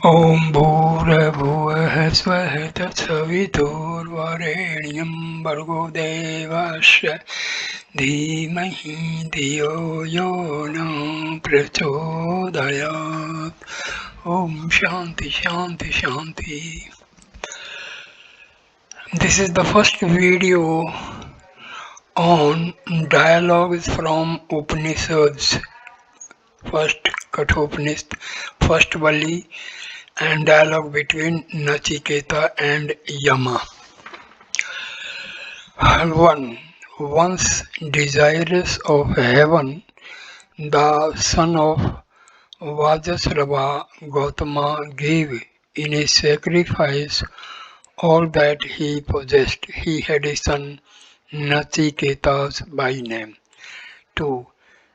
ॐ भूर्भुवः स्वः तत्सवितुर्वरेण्यं भर्गो देवस्य धीमहि धियो यो न प्रचोदयात्. Om Shanti Shanti Shanti. This is the first video on dialogues from Upanishads. First Kathopnishad, first Valli, and dialogue between Nachiketa and Yama. 1. Once desirous of heaven, the son of Vajasrava Gautama gave in a sacrifice all that he possessed. He had a son, Nachiketas by name. 2.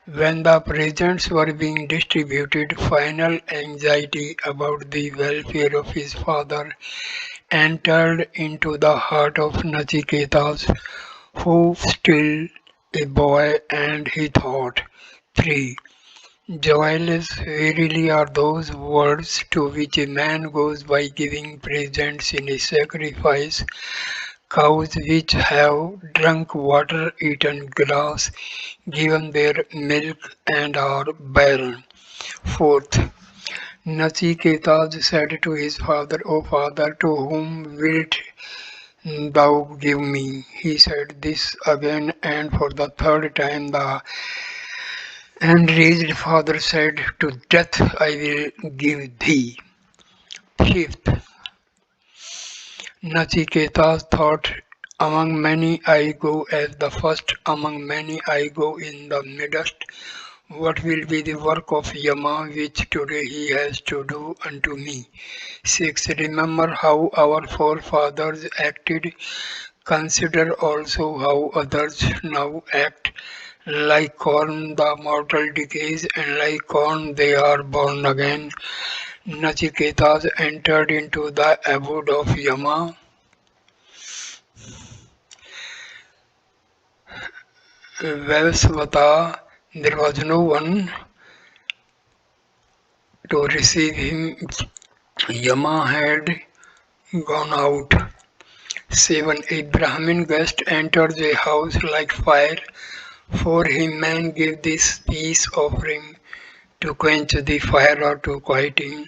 When the presents were being distributed, final anxiety about the welfare of his father entered into the heart of Nachiketas, who still a boy, and he thought. 3. Joyless verily are those words to which a man goes by giving presents in a sacrifice, cows which have drunk water, eaten grass, given their milk, and are barren. 4th. Nachiketas said to his father, O father, to whom wilt thou give me? He said this again and for the third time. The enraged father said, To death I will give thee. 5th. Nachiketas thought, Among many I go as the first, among many I go in the midst. What will be the work of Yama which today he has to do unto me? 6. Remember how our forefathers acted. Consider also how others now act. Like corn the mortal decays, and like corn they are born again. Nachiketas entered into the abode of Yama. Vaivasvata, there was no one to receive him. Yama had gone out. 7. A Brahmin guest enters a house like fire. For him man give this peace offering to quench the fire or to quiet him.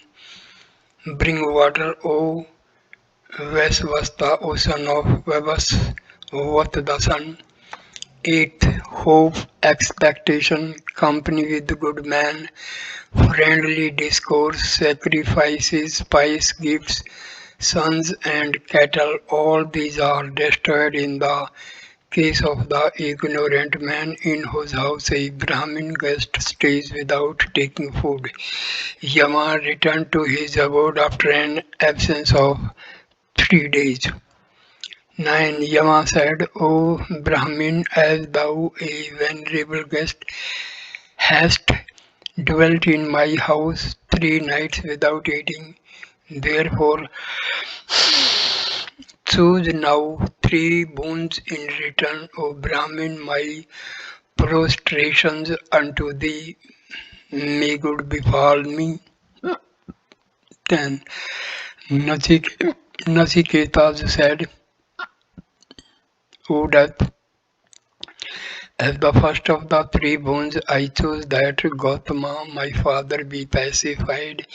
Bring water, O Vaisvasta, O son of Vaivasvat the sun. 8th. Hope, expectation, company with good man, friendly discourse, sacrifices, pious gifts, sons and cattle, all these are destroyed in the case of the ignorant man in whose house a Brahmin guest stays without taking food. Yama returned to his abode after an absence of 3 days. 9. Yama said, O Brahmin, as thou, a venerable guest, hast dwelt in my house 3 nights without eating, therefore choose now 3 boons in return, O Brahmin, my prostrations unto thee, may good befall me. 10. Nachiketas said, O death, as the first of the 3 boons, I choose that Gautama, my father, be pacified,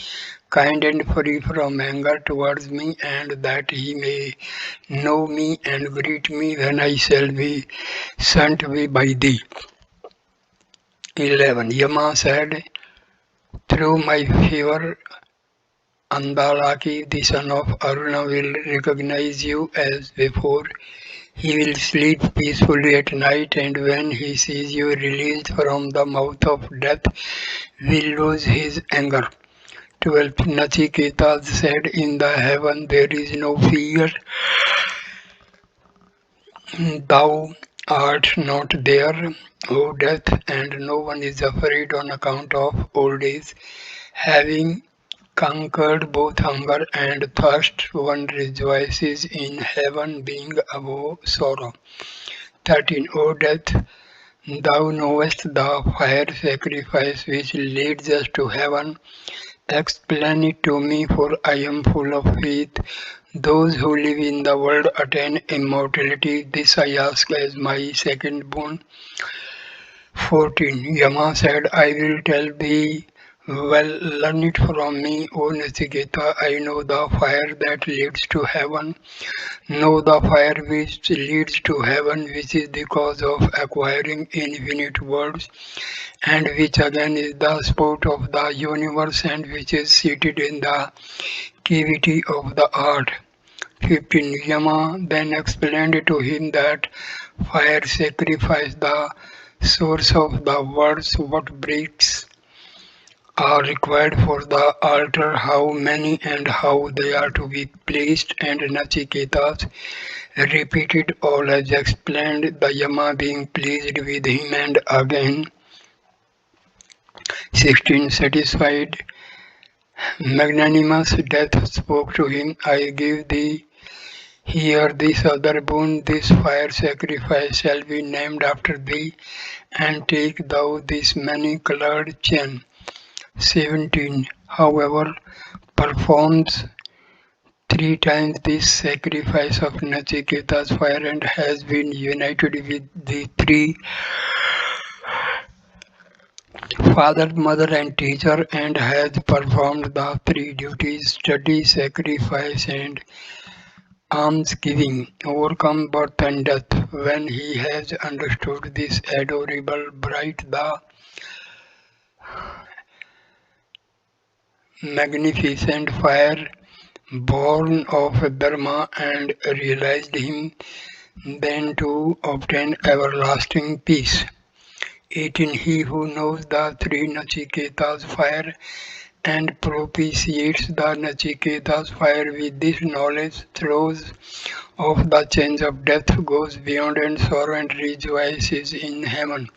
kind and free from anger towards me, and that he may know me and greet me when I shall be sent away by thee. 11. Yama said, Through my favor, Andalaki, the son of Aruna, will recognize you as before. He will sleep peacefully at night, and when he sees you released from the mouth of death, will lose his anger. 12. Nachiketas said, In the heaven there is no fear. Thou art not there, O death, and no one is afraid on account of old age. Having conquered both hunger and thirst, one rejoices in heaven, being above sorrow. 13. O death, thou knowest the fire sacrifice which leads us to heaven, Explain it to me, for I am full of faith. Those who live in the world attain immortality. This I ask as my second boon. 14. Yama said, I will tell thee, well, learn it from me, O Nachiketa. I know the fire that leads to heaven. Know the fire which leads to heaven, which is the cause of acquiring infinite worlds, and which again is the sport of the universe, and which is seated in the cavity of the earth. 15. Yama then explained to him that fire sacrifices the source of the worlds, what bricks are required for the altar, how many and how they are to be placed, and Nachiketas repeated all as explained, the Yama being pleased with him, and again 16. Satisfied, magnanimous death spoke to him, I give thee here this other boon, this fire sacrifice shall be named after thee, and take thou this many-coloured chain. 17. However, performs 3 times this sacrifice of Nachiketa's fire and has been united with the 3 father, mother, and teacher, and has performed the 3 duties study, sacrifice, and almsgiving, overcome birth and death. When he has understood this adorable, bright, the magnificent fire born of Dharma, and realized him then to obtain everlasting peace. 18. He who knows the 3 Nachiketas fire and propitiates the Nachiketas fire with this knowledge, throws off the chains of death, goes beyond and sorrow, and rejoices in heaven.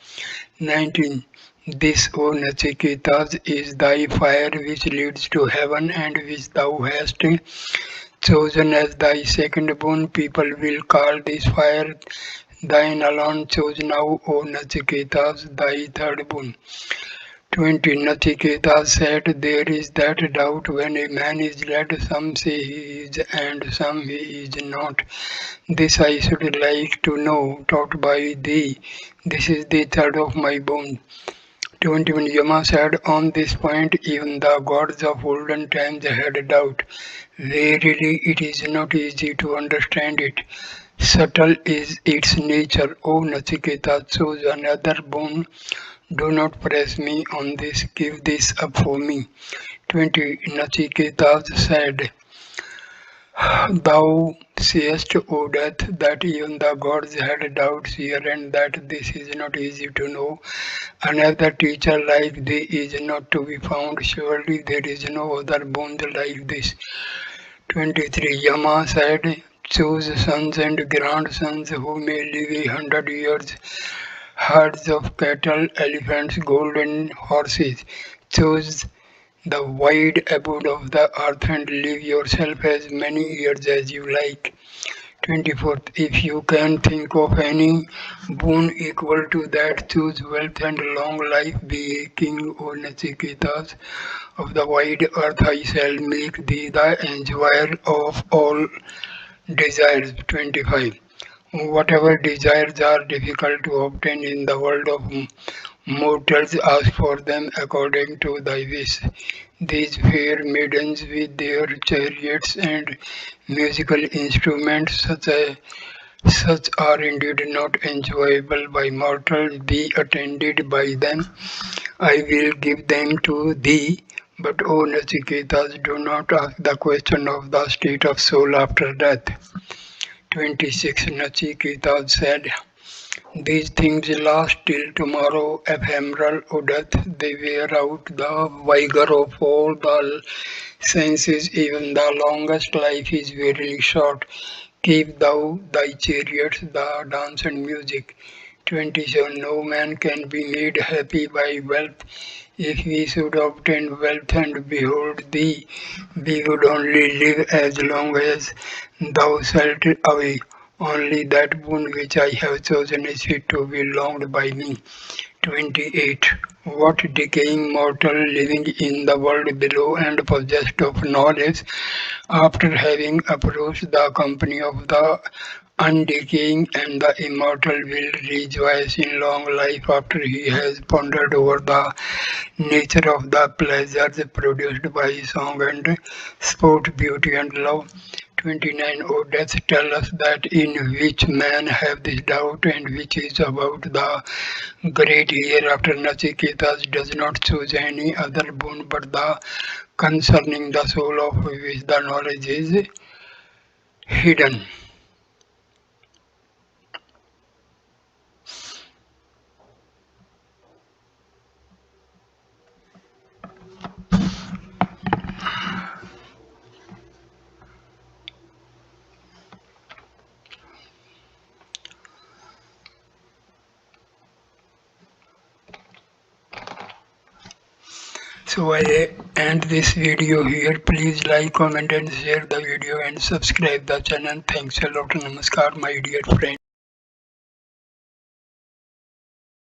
19. This, O Nachiketas, is thy fire which leads to heaven, and which thou hast chosen as thy second boon. People will call this fire thine alone. Choose now, O Nachiketas, thy third boon. 20. Nachiketas said, there is that doubt when a man is led, some say he is and some he is not. This I should like to know, taught by thee. This is the third of my boon. 21. Yama said, on this point even the gods of olden times had doubt. Verily, it is not easy to understand it. Subtle is its nature. O Nachiketa, choose another boon. Do not press me on this. Give this up for me. 20. Nachiketa said, thou sayest, O death, that even the gods had doubts here, and that this is not easy to know. Another teacher like thee is not to be found. Surely there is no other boon like this. 23. Yama said, choose sons and grandsons who may live 100 years, herds of cattle, elephants, golden horses. Choose the wide abode of the earth and live yourself as many years as you like. 24th. If you can think of any boon equal to that, choose wealth and long life. Be a king, O Nachiketas, of the wide earth. I shall make thee the enjoyer of all desires. 25. Whatever desires are difficult to obtain in the world of mortals, ask for them according to thy wish. These fair maidens with their chariots and musical instruments, such are indeed not enjoyable by mortals. Be attended by them. I will give them to thee. But, O Nachiketas, do not ask the question of the state of soul after death. 26. Nachiketas said, these things last till tomorrow, ephemeral, O death. They wear out the vigor of all the senses. Even the longest life is very short. Keep thou thy chariots, the dance and music. 27. No man can be made happy by wealth. If we should obtain wealth and behold thee, we would only live as long as thou shalt away. Only that boon which I have chosen is fit to be longed by me. 28. What decaying mortal living in the world below and possessed of knowledge, after having approached the company of the undecaying and the immortal, will rejoice in long life after he has pondered over the nature of the pleasures produced by song and sport, beauty and love. 29. O death, tell us that in which man have this doubt, and which is about the great hereafter. Nachiketas does not choose any other boon but the concerning the soul of which the knowledge is hidden. So I end this video here. Please like, comment and share the video and subscribe the channel. Thanks a lot. Namaskar my dear friend.